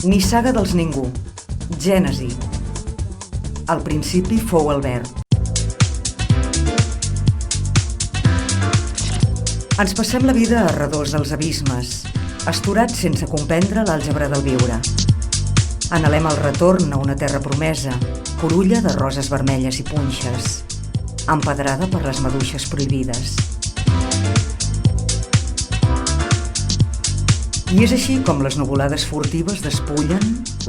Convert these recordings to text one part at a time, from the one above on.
Nissaga dels ningú. Gènesi. Al principi fou el verb. Ens passem la vida a redós dels abismes, astorats sense comprendre l'àlgebra del viure. Anhelem el retorn a una terra promesa, corulla de roses vermelles i punxes, empedrada per les maduixes prohibides. I és així com les nuvolades furtives despullen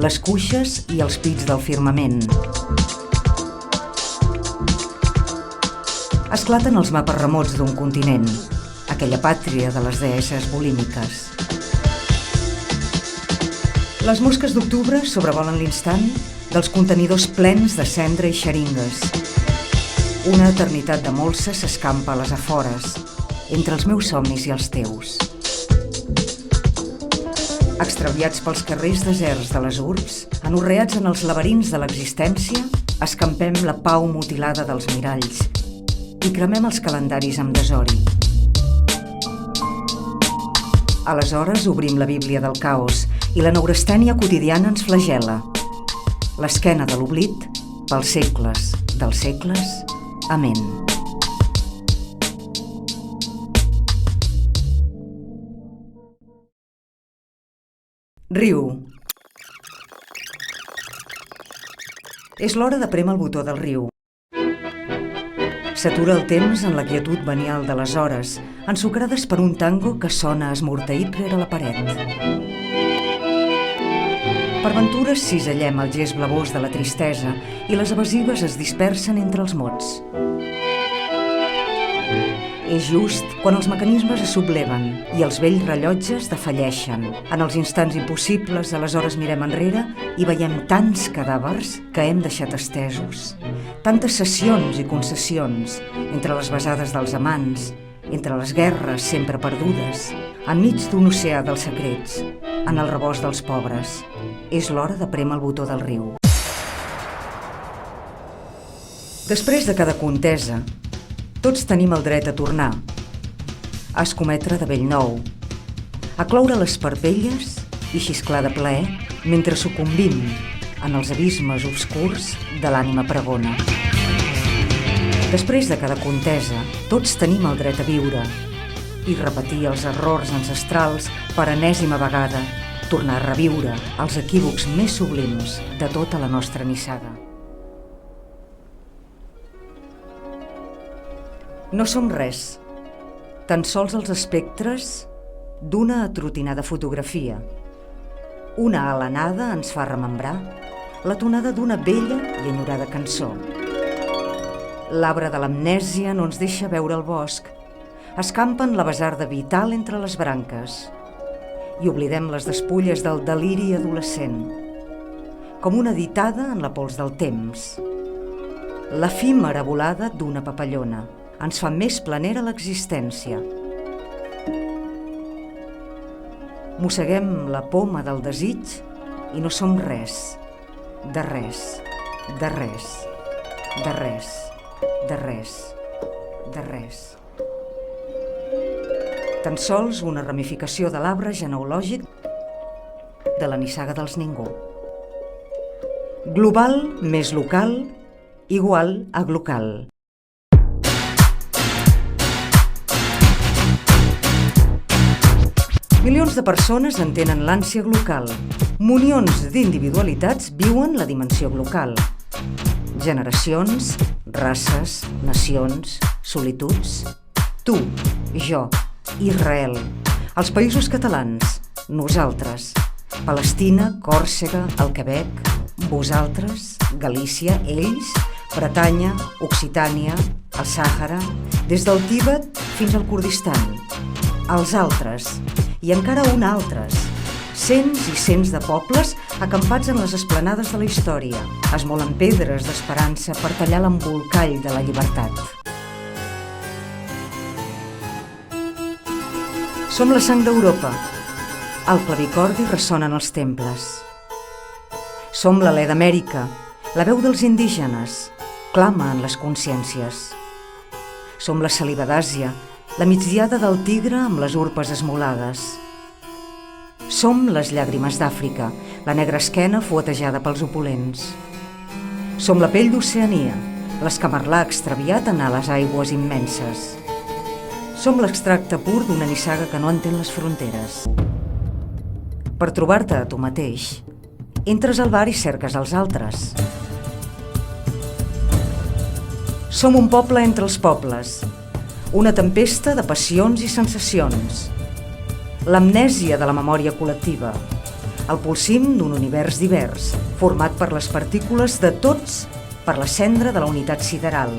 les cuixes i els pits del firmament. Esclaten els mapes remots d'un continent, aquella pàtria de les deesses bulímiques. Les mosques d'octubre sobrevolen l'instant dels contenidors plens de cendra i xeringues. Una eternitat de molsa s'escampa a les afores, entre els meus somnis i els teus. Extraviats pels carrers deserts de les urbs, anorreats en els laberints de l'existència, escampem la pau mutilada dels miralls i cremem els calendaris amb desori. Aleshores obrim la Bíblia del caos i la neurastènia quotidiana ens flagela. L'esquena de l'oblit pels segles dels segles. Amén. Riu. És l'hora de prémer el botó del riu. S'atura el temps en la quietud venial de les hores, ensucrades per un tango que sona esmorteït rere la paret. Per ventura cisellem el gest blavós de la tristesa i les evasives es dispersen entre els mots. És just quan els mecanismes es subleven i els vells rellotges defalleixen. En els instants impossibles, aleshores mirem enrere i veiem tants cadàvers que hem deixat estesos. Tantes cessions i concessions entre les besades dels amants, entre les guerres sempre perdudes, enmig d'un oceà dels secrets, en el rebost dels pobres. És l'hora de prémer el botó del riu. Després de cada contesa, tots tenim el dret a tornar, a escometre de bell nou, a cloure les parpelles i xisclar de plaer mentre sucumbim en els abismes obscurs de l'ànima pregona. Després de cada contesa, tots tenim el dret a viure i repetir els errors ancestrals per enèsima vegada, tornar a reviure els equívocs més sublims de tota la nostra nissaga. No som res, tan sols els espectres d'una atrotinada fotografia. Una alenada ens fa remembrar la tonada d'una vella i enyorada cançó. L'arbre de l'amnèsia no ens deixa veure el bosc. Escampen la basarda vital entre les branques i oblidem les despulles del deliri adolescent, com una ditada en la pols del temps. L'efímera volada d'una papallona ens fa més planera l'existència. Mosseguem la poma del desig i no som res, de res, de res, de res, de res, de res. Tan sols una ramificació de l'arbre genealògic de la nissaga dels ningú. Global més local igual a glocal. Milions de persones entenen l'ànsia glocal. Munions d'individualitats viuen la dimensió glocal. Generacions, races, nacions, solituds. Tu, jo, Israel, els països catalans, nosaltres, Palestina, Còrsega, el Quebec, vosaltres, Galícia, ells, Bretanya, Occitània, el Sàhara, des del Tíbet fins al Kurdistan, els altres, i encara un altres, cents i cents de pobles acampats en les esplanades de la història, esmolen pedres d'esperança per tallar l'embolcall de la llibertat. Som la sang d'Europa. Al clavicordi ressonen els temples. Som l'alè d'Amèrica, la veu dels indígenes, clama en les consciències. Som la saliva d'Àsia, la migdiada del tigre amb les urpes esmolades. Som les llàgrimes d'Àfrica, la negra esquena fuetejada pels opulents. Som la pell d'Oceania, l'escamarlà extraviat en les aigües immenses. Som l'extracte pur d'una nissaga que no entén les fronteres. Per trobar-te a tu mateix, entres al bar i cerques els altres. Som un poble entre els pobles, una tempesta de passions i sensacions, l'amnèsia de la memòria col·lectiva, el polsim d'un univers divers, format per les partícules de tots per la cendra de la unitat sideral.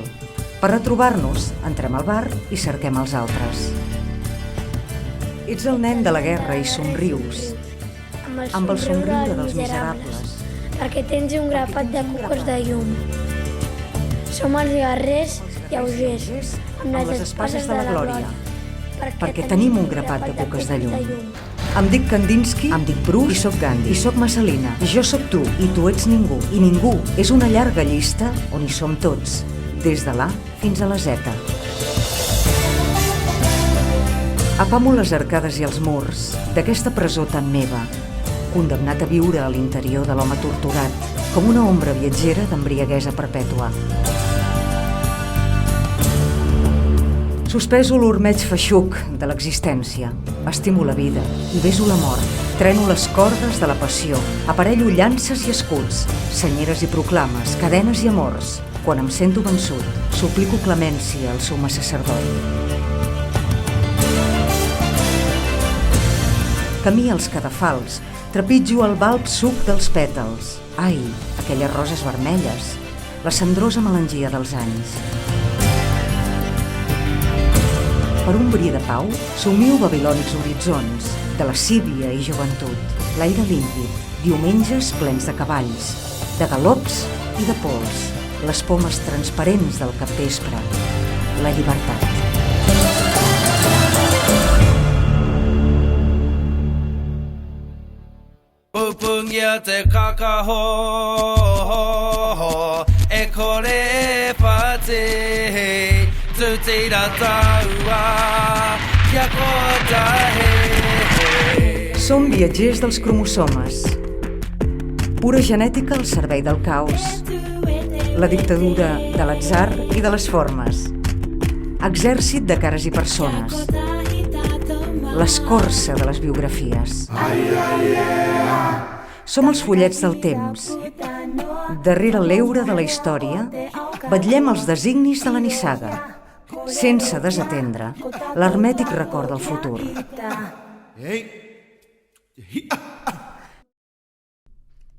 Per retrobar-nos, entrem al bar i cerquem els altres. Ets el nen de la guerra i somrius, amb el somriure dels miserables. Perquè tens un grapat de cuques de llum. Som els guerrers lleugers, amb les espases de la glòria. Perquè tenim un grapat de cuques de llum. Em dic Kandinsky, em dic Bruce i soc Gandhi. I soc Messalina, i jo soc tu, i tu ets ningú. I ningú és una llarga llista on hi som tots, des de l'A fins a la Z. Apamo les arcades i els murs d'aquesta presó tan meva, condemnat a viure a l'interior de l'home torturat, com una ombra viatgera d'embriaguesa perpètua. Suspeso l'ormeig feixuc de l'existència, estimo la vida i beso la mort, treno les cordes de la passió, aparello llances i escuts, senyeres i proclames, cadenes i amors. Quan em sento vençut, suplico clemència al summe sacerdot. Camí als cadafals, trepitjo el balb suc dels pètals. Ai, aquelles roses vermelles, la cendrosa melangia dels anys. Per un bri de pau, somio babilònics horitzons, de lascívia i joventut, l'aire límpid, diumenges plens de cavalls, de galops i de pols, les pomes transparents del capvespre, la llibertat. Upungyate kakaho ekore pate Som viatgers dels cromosomes. Pura genètica al servei del caos. La dictadura de l'atzar i de les formes. Exèrcit de cares i persones. L'escorça de les biografies. Som els fullets del temps. Darrere l'eure de la història, vetllem els designis de la nissaga, sense desatendre l'hermètic record del futur.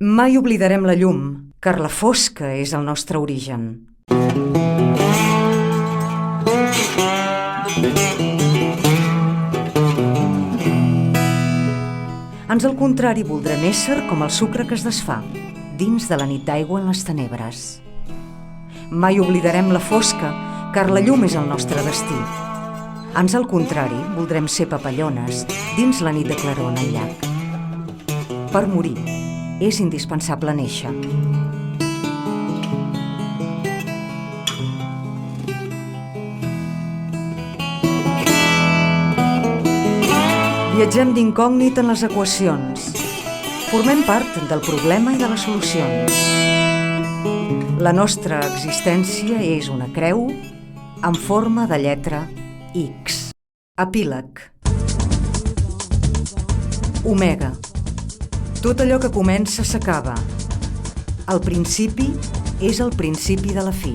Mai oblidarem la llum, car la fosca és el nostre origen. Ans al contrari, voldrem ésser com el sucre que es desfà, dins de la nit d'aigua en les tenebres. Mai oblidarem la fosca, car la llum és el nostre destí. Ans al contrari, voldrem ser papallones dins la nit de claror en el llac. Per morir, és indispensable néixer. Viatgem d'incògnit en les equacions. Formem part del problema i de les solucions. La nostra existència és una creu en forma de lletra X. Epíleg. Omega. Tot allò que comença s'acaba. El principi és el principi de la fi.